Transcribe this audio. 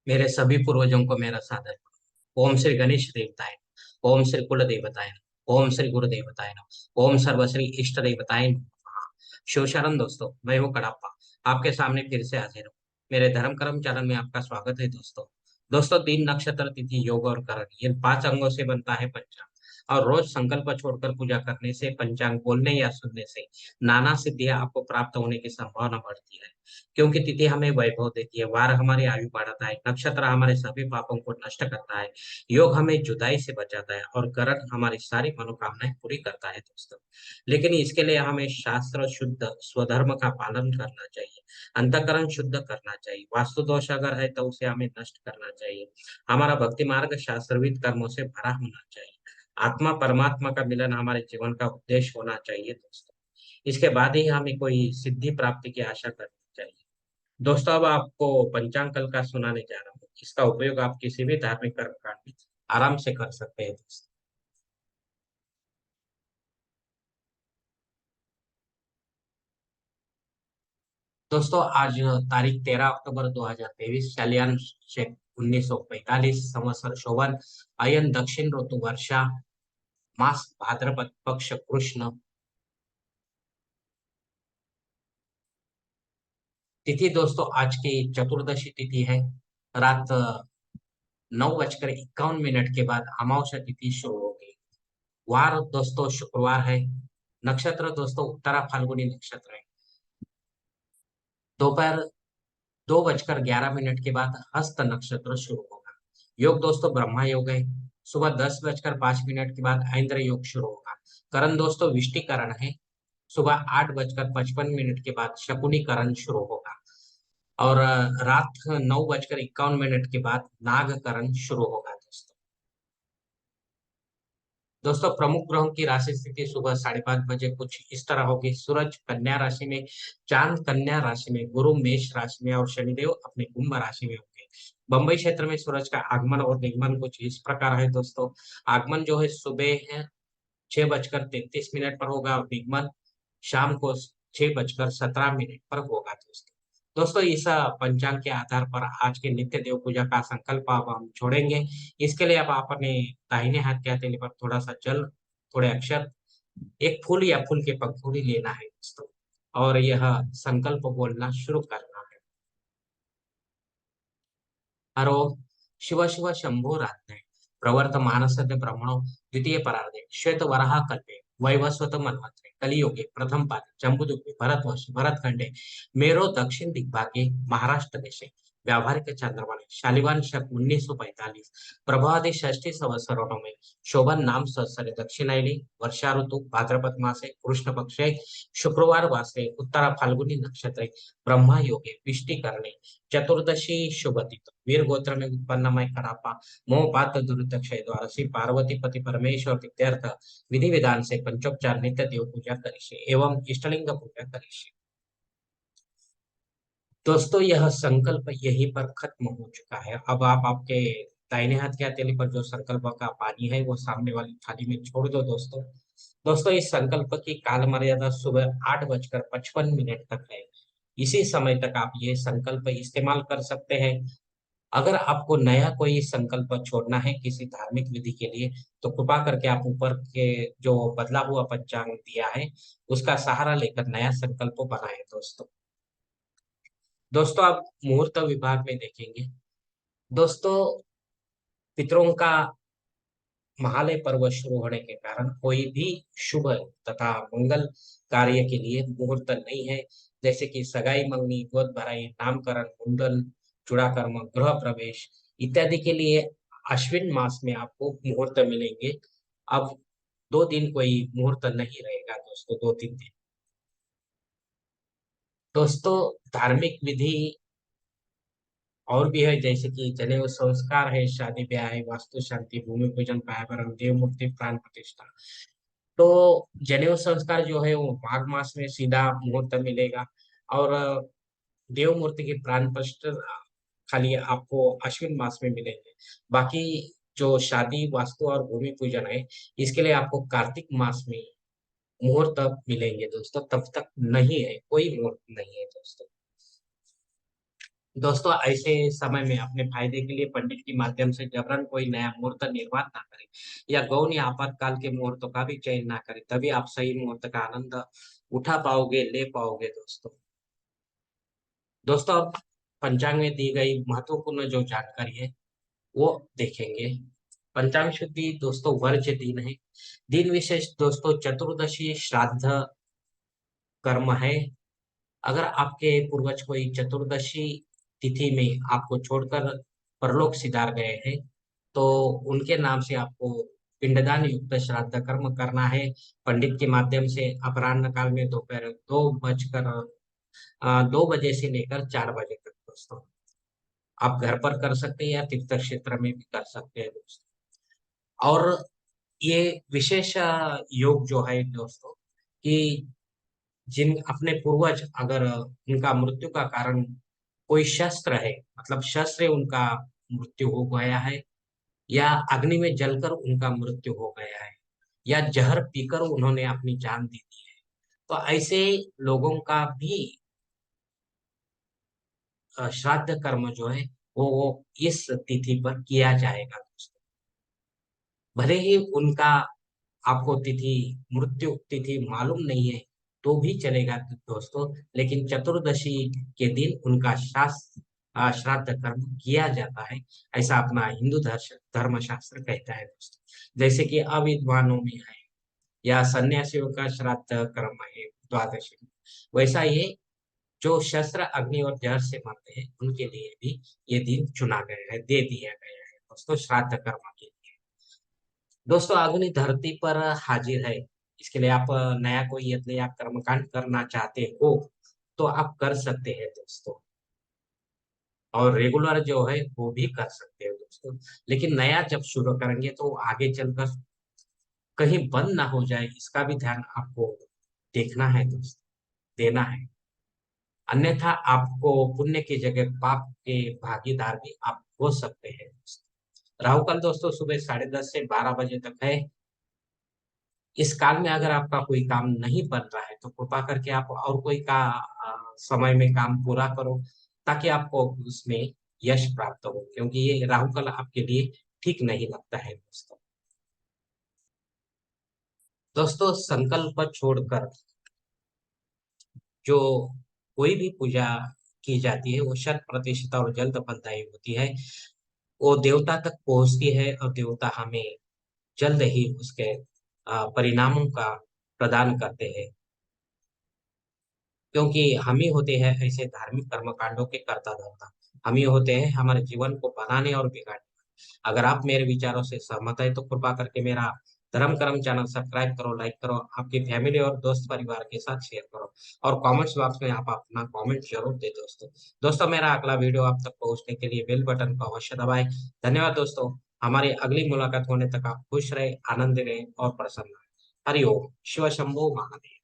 मेरे सभी पूर्वजों को मेरा सादर। ओम श्री गणेश देवताय नमः। ओम श्री कुल देवताय नमः। ओम श्री गुरु देवताय नमः। ओम सर्वश्री इष्ट देवताय नमः। शिव शरण दोस्तों, मैं हूँ कड़ाप्पा। आपके सामने फिर से हाजिर हूँ। मेरे धर्म कर्म चैनल में आपका स्वागत है दोस्तों। दोस्तों, दिन नक्षत्र तिथि योग और करण, ये 5 अंगों से बनता है पंचांग। और रोज संकल्प छोड़कर पूजा करने से, पंचांग बोलने या सुनने से नाना सिद्धियां आपको प्राप्त होने की संभावना बढ़ती है। क्योंकि तिथि हमें वैभव देती है, वार हमारी आयु बढ़ाता है, नक्षत्र हमारे सभी पापों को नष्ट करता है, योग हमें जुदाई से बचाता है और करण हमारी सारी मनोकामनाएं पूरी करता है दोस्तों। लेकिन इसके लिए हमें शास्त्र शुद्ध स्वधर्म का पालन करना चाहिए। अंतःकरण शुद्ध करना चाहिए। वास्तु दोष अगर है तो उसे हमें नष्ट करना चाहिए। हमारा भक्ति मार्ग शास्त्रविद कर्मों से भरा होना चाहिए। आत्मा परमात्मा का मिलन हमारे जीवन का उद्देश्य होना चाहिए दोस्तों। इसके बाद ही हमें कोई सिद्धि प्राप्ति की आशा करनी चाहिए। दोस्तों, अब आपको पंचांग कल का सुनाने जा रहा हूँ। इसका उपयोग आप किसी भी धार्मिक कर्मकांड में आराम से कर सकते हैं दोस्तों। दोस्तों, आज तारीख 13 अक्टूबर 2023, शालियान शेख 1945, संवत्सर शोभन, अयन दक्षिण ऋतु वर्षा, मास भाद्रपद पक्ष कृष्ण। तिथि दोस्तों आज की चतुर्दशी तिथि है। रात 9:51 के बाद अमावस्या तिथि शुरू होगी। वार दोस्तों शुक्रवार है। नक्षत्र दोस्तों उत्तरा फाल्गुनी नक्षत्र है। दोपहर 2:11 के बाद हस्त नक्षत्र शुरू होगा। योग दोस्तों ब्रह्मा योग है। सुबह 10:05 के बाद ऐंद्र योग शुरू होगा। करण दोस्तों विष्टिकरण है। सुबह 8:55 के बाद शकुनी करण शुरू होगा। और रात 9:51 के बाद नागकरण शुरू होगा दोस्तों। दोस्तों, प्रमुख ग्रहों की राशि स्थिति सुबह 5:30 बजे कुछ इस तरह होगी। सूरज कन्या राशि में, चांद कन्या राशि में, गुरु मेष राशि में और शनिदेव अपने कुंभ राशि में होंगे। बंबई क्षेत्र में सूरज का आगमन और निगमन कुछ इस प्रकार है दोस्तों। आगमन जो है सुबह है 6:33 पर होगा और निगमन शाम को 6:17 पर होगा दोस्तों। दोस्तों, इस पंचांग के आधार पर आज के नित्य देव पूजा का संकल्प अब हम छोड़ेंगे। इसके लिए अब आप अपने दाहिने हाथ के हथेली पर थोड़ा सा जल, थोड़े अक्षर, एक फूल या फूल के पंखुड़ी लेना है दोस्तों। और यह संकल्प बोलना शुरू करना है। हरो शिव शिव शंभो रात्रे प्रवर्त मानसते ब्रह्मणो द्वितीय परार्धे श्वेत वराह कल्पे वैवस्वत मनवंतरे कलियुगे प्रथम पादे जम्बूद्वीपे भरतवर्ष भरतखंडे मेरो दक्षिण दिग्भागे महाराष्ट्र देशे व्यावहारिक चांद्रमाने शालिवान शक 1945 प्रभादे षष्ठी संवत्सरों में शोभन नाम संवत्सरे दक्षिणायनी वर्षा ऋतु भाद्रपद मासे कृष्ण पक्षे शुक्रवार वासरे उत्तरा फाल्गुनी नक्षत्रे ब्रह्मा योगे विष्टि करणे चतुर्दशी शुभतिथ वीर गोत्र में उत्पन्न मैं कड़ापा मोह पात दुरित क्षय द्वारा श्री पार्वती पति परमेश्वर प्रीत्यर्थ विधि विधान से पंचोपचार नित्य देव पूजा करिष्ये एवं इष्टलिंग पूजा करिष्ये। दोस्तों, यह संकल्प यहीं पर खत्म हो चुका है। अब आप आपके दाहिने हाथ के हथेली पर जो संकल्प का पानी है वो सामने वाली थाली में छोड़ दो दोस्तों। दोस्तों, इस संकल्प की काल मर्यादा सुबह 8:55 तक है। इसी समय तक आप ये संकल्प इस्तेमाल कर सकते हैं। अगर आपको नया कोई संकल्प छोड़ना है किसी धार्मिक विधि के लिए, तो कृपा करके आप ऊपर के जो बदला हुआ पंचांग दिया है उसका सहारा लेकर नया संकल्प बनाएं दोस्तों। दोस्तों, आप मुहूर्त विभाग में देखेंगे। दोस्तों, पितरों का महालय पर्व शुरू होने के कारण कोई भी शुभ तथा मंगल कार्य के लिए मुहूर्त नहीं है। जैसे कि सगाई मंगनी, गोद भराई, नामकरण, मुंडन, चूड़ा कर्म, गृह प्रवेश इत्यादि के लिए अश्विन मास में आपको मुहूर्त मिलेंगे। अब 2 दिन कोई मुहूर्त नहीं रहेगा दोस्तों, 2-3 दिन। दोस्तों, धार्मिक विधि और भी है, जैसे कि जनेऊ संस्कार है, शादी ब्याह है, वास्तु शांति, भूमि पूजन, पायाभरण, देव मूर्ति प्राण प्रतिष्ठा। तो जनेऊ संस्कार जो है वो माघ मास में सीधा मुहूर्त मिलेगा। और देव मूर्ति की प्राण प्रतिष्ठा खाली आपको अश्विन मास में मिलेंगे। बाकी जो शादी वास्तु और भूमि पूजन है इसके लिए आपको कार्तिक मास में मुहूर्त मिलेंगे दोस्तों। तब तक नहीं है, कोई मुहूर्त नहीं है दोस्तों। दोस्तों ऐसे समय में अपने फायदे के लिए पंडित के माध्यम से जबरन कोई नया मुहूर्त निर्माण ना करें या गौण या आपातकाल के मुहूर्तों का भी चयन ना करें, तभी आप सही मुहूर्त का आनंद उठा पाओगे, ले पाओगे दोस्तों। दोस्तों अब पंचांग में दी गई महत्वपूर्ण जो जानकारी है वो देखेंगे। पंचांग शुद्धि दोस्तों वर्ज्य दिन है। दिन विशेष दोस्तों चतुर्दशी श्राद्ध कर्म है। अगर आपके पूर्वज कोई चतुर्दशी तिथि में आपको छोड़कर परलोक सिधार गए हैं, तो उनके नाम से आपको पिंडदान युक्त श्राद्ध कर्म करना है। पंडित के माध्यम से अपराह्न काल में दोपहर 2 बजे से लेकर 4 बजे तक दोस्तों। आप घर पर कर सकते हैं या तीर्थ क्षेत्र में भी कर सकते हैं दोस्तों। और ये विशेष योग जो है दोस्तों, कि जिन अपने पूर्वज अगर उनका मृत्यु का कारण कोई शस्त्र है, मतलब शस्त्र उनका मृत्यु हो गया है, या अग्नि में जलकर उनका मृत्यु हो गया है, या जहर पीकर उन्होंने अपनी जान दे दी है, तो ऐसे लोगों का भी श्राद्ध कर्म जो है वो इस तिथि पर किया जाएगा दोस्तों। भले ही उनका आपको तिथि, मृत्यु तिथि मालूम नहीं है तो भी चलेगा दोस्तों, लेकिन चतुर्दशी के दिन उनका श्राद्ध कर्म किया जाता है। ऐसा अपना हिंदू धर्मशास्त्र कहता है दोस्तों। जैसे कि अविद्वानों में है या सन्यासियों का श्राद्ध कर्म है द्वादशी में, वैसा ये जो शस्त्र अग्नि और जहर से मरते हैं उनके लिए भी ये दिन चुना गया है, दे दिया गया है दोस्तों श्राद्ध कर्म के लिए। दोस्तों अग्नि धरती पर हाजिर है, इसके लिए आप नया कोई यज्ञ या कर्मकांड करना चाहते हो तो आप कर सकते हैं दोस्तों। और रेगुलर जो है वो भी कर सकते हो दोस्तों। लेकिन नया जब शुरू करेंगे तो आगे चलकर कहीं बंद ना हो जाए, इसका भी ध्यान आपको देखना है दोस्तों, देना है। अन्यथा आपको पुण्य की जगह पाप के भागीदार भी आप हो सकते हैं दोस्तों। राहु काल दोस्तों सुबह 10:30 से 12 बजे तक है। इस काल में अगर आपका कोई काम नहीं बन रहा है तो कृपा करके आप और कोई का समय में काम पूरा करो, ताकि आपको उसमें यश प्राप्त हो, क्योंकि ये राहु काल आपके लिए ठीक नहीं लगता है दोस्तों। दोस्तों संकल्प छोड़कर जो कोई भी पूजा की जाती है वो 100% और जल्द फलदायी होती है। वो देवता तक पहुंचती है और देवता हमें जल्द ही उसके परिणामों का प्रदान करते हैं, क्योंकि हम ही होते हैं ऐसे धार्मिक कर्मकांडों के कर्ता धर्ता। हम ही होते हैं हमारे जीवन को बनाने और बिगाड़ने वाले। अगर आप मेरे विचारों से सहमत है तो कृपा करके मेरा धर्म कर्म चैनल सब्सक्राइब करो, लाइक करो, आपकी फैमिली और दोस्त परिवार के साथ शेयर करो, और कमेंट्स बॉक्स में आप अपना कमेंट जरूर दे दोस्तों। दोस्तों मेरा अगला वीडियो आप तक पहुंचने के लिए बेल बटन को अवश्य दबाएं। धन्यवाद दोस्तों। हमारी अगली मुलाकात होने तक आप खुश रहे, आनंद रहे और प्रसन्न रहे। हरि ओम। शिव शंभो महादेव।